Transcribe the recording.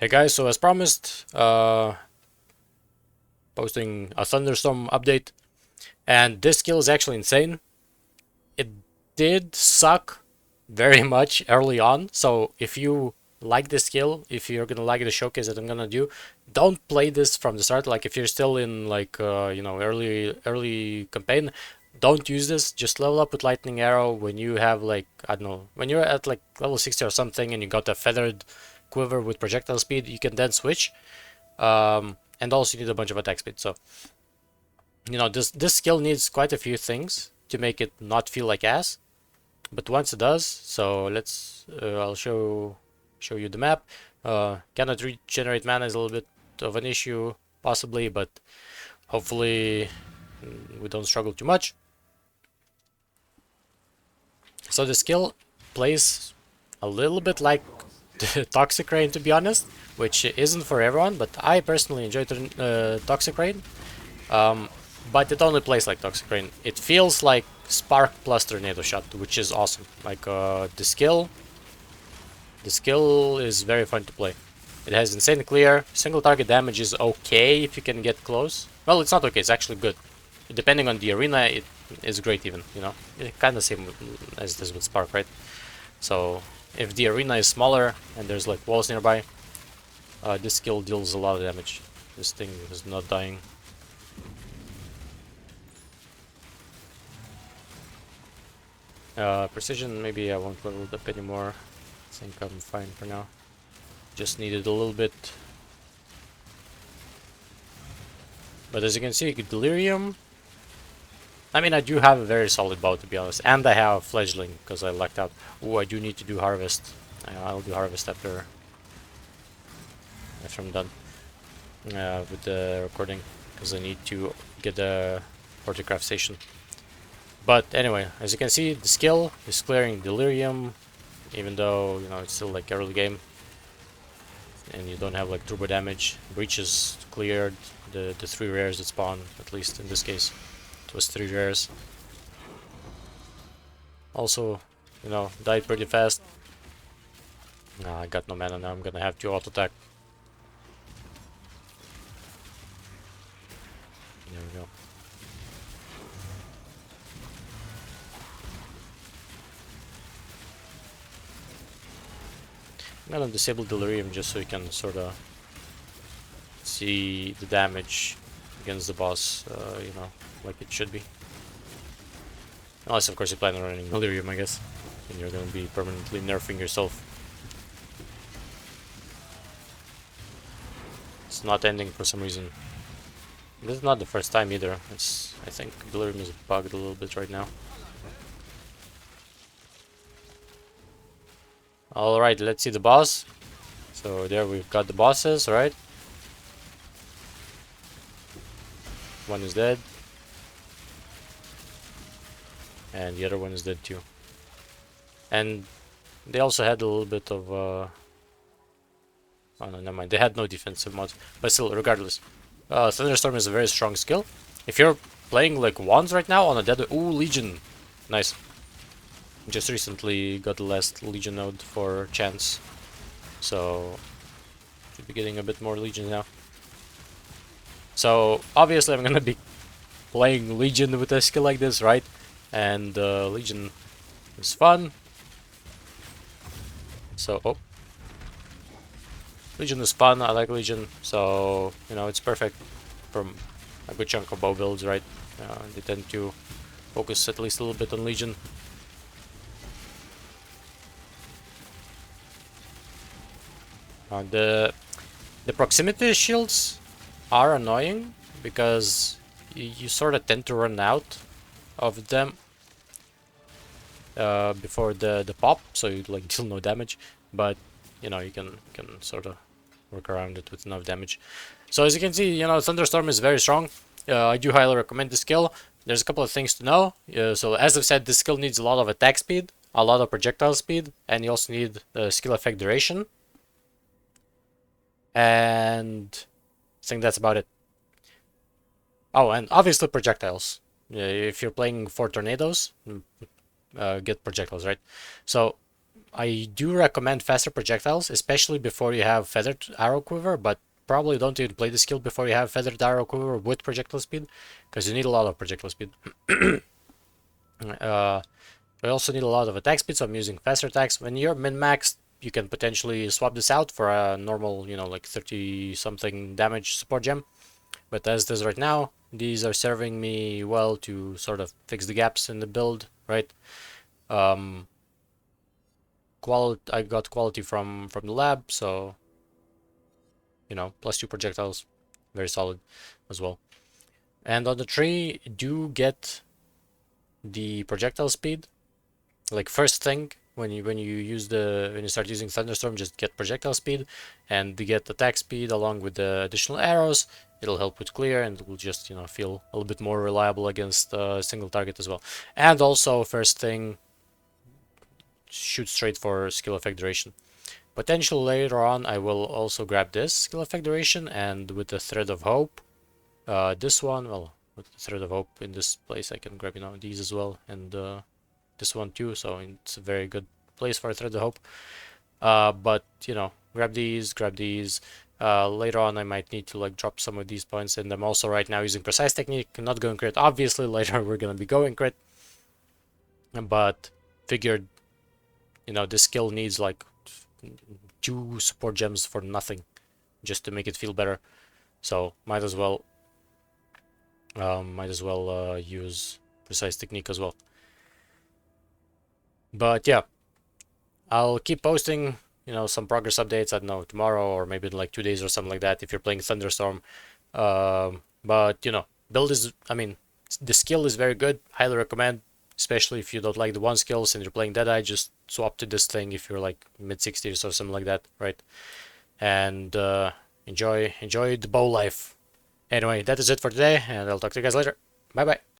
Hey guys, so as promised, posting a Thunderstorm update, and this skill is actually insane. It did suck very much early on, so if you like this skill, if you're gonna like the showcase that I'm gonna do, don't play this from the start. Like if you're still in like early campaign, don't use this. Just level up with lightning arrow when you have like I don't know when you're at like level 60 or something, and you got a feathered quiver with projectile speed. You can then switch. And also you need a bunch of attack speed. So this skill needs quite a few things to make it not feel like ass. But once it does, so let's I'll show you the map. Cannot regenerate mana is a little bit of an issue possibly, but hopefully we don't struggle too much. So the skill plays a little bit like Toxic Rain, to be honest, which isn't for everyone, but I personally enjoy Toxic Rain. But it only plays like Toxic Rain. It feels like Spark plus Tornado Shot, which is awesome. Like the skill is very fun to play. It has insane clear. Single target damage is okay if you can get close. Well, it's not okay. It's actually good. Depending on the arena, it is great even. Kind of same as this with Spark, right? So if the arena is smaller and there's like walls nearby, this skill deals a lot of damage. This thing is not dying. Precision, maybe I won't level it up anymore. I think I'm fine for now. Just needed a little bit. But as you can see, delirium. I mean, I do have a very solid bow, to be honest, and I have fledgling because I lucked out. Oh, I do need to do harvest. I'll do harvest after I'm done with the recording, because I need to get the horticraft station. But anyway, as you can see, the skill is clearing delirium, even though it's still like early game, and you don't have like turbo damage. Breach is cleared. The 3 rares that spawn, at least in this case, it was 3 rares. Also, died pretty fast. Nah, I got no mana now. I'm gonna have to auto attack. There we go. I'm gonna disable delirium just so you can sort of see the damage against the boss, like it should be. Unless, of course, you plan on running delirium, I guess, and you're gonna be permanently nerfing yourself. It's not ending for some reason. This is not the first time either. I think delirium is bugged a little bit right now. Alright, let's see the boss. So there we've got the bosses, right? One is dead. And the other one is dead too. And they also had a little bit of oh no, never mind. They had no defensive mods. But still, regardless. Thunderstorm is a very strong skill. If you're playing like wands right now on a dead... Ooh, Legion. Nice. Just recently got the last Legion node for chance. So should be getting a bit more Legion now. So obviously I'm gonna be playing Legion with a skill like this, right? And Legion is fun. So Legion is fun. I like Legion, so it's perfect for a good chunk of bow builds, right? They tend to focus at least a little bit on Legion. The proximity shields are annoying because you sort of tend to run out of them before the pop, so you like deal no damage. But you can sort of work around it with enough damage. So as you can see, Thunderstorm is very strong. I do highly recommend this skill. There's a couple of things to know. So as I've said, this skill needs a lot of attack speed, a lot of projectile speed, and you also need skill effect duration. And I think that's about it. Oh, and obviously projectiles. If you're playing for tornadoes, get projectiles, right? So I do recommend faster projectiles, especially before you have feathered arrow quiver, but probably don't even play the skill before you have feathered arrow quiver with projectile speed, because you need a lot of projectile speed. I also need a lot of attack speed, so I'm using faster attacks. When you're min-maxed, you can potentially swap this out for a normal, you know, like 30 something damage support gem. But as it is right now, these are serving me well to sort of fix the gaps in the build, right? I got quality from the lab, so you know, +2 projectiles, very solid as well. And on the tree, do get the projectile speed. Like first thing when you start using Thunderstorm, just get projectile speed and get attack speed along with the additional arrows. It'll help with clear and it will just, you know, feel a little bit more reliable against a single target as well. And also first thing, shoot straight for skill effect duration. Potential later on I will also grab this skill effect duration, and with the thread of hope, this one, well, with the thread of hope in this place I can grab, you know, these as well, and this one too, so it's a very good place for a thread of hope. But you know, grab these. Later on I might need to like drop some of these points, and I'm also right now using precise technique. I'm not going crit, obviously. Later we're gonna be going crit, but figured, you know, this skill needs like 2 support gems for nothing just to make it feel better, so might as well use precise technique as well. But yeah, I'll keep posting, you know, some progress updates, I don't know, tomorrow or maybe in like 2 days or something like that if you're playing Thunderstorm. But you know, build is, I mean, the skill is very good, highly recommend, especially if you don't like the one skills and you're playing Deadeye, just swap to this thing if you're like mid-60s or something like that, right? And enjoy the bow life. Anyway, that is it for today, and I'll talk to you guys later. Bye bye.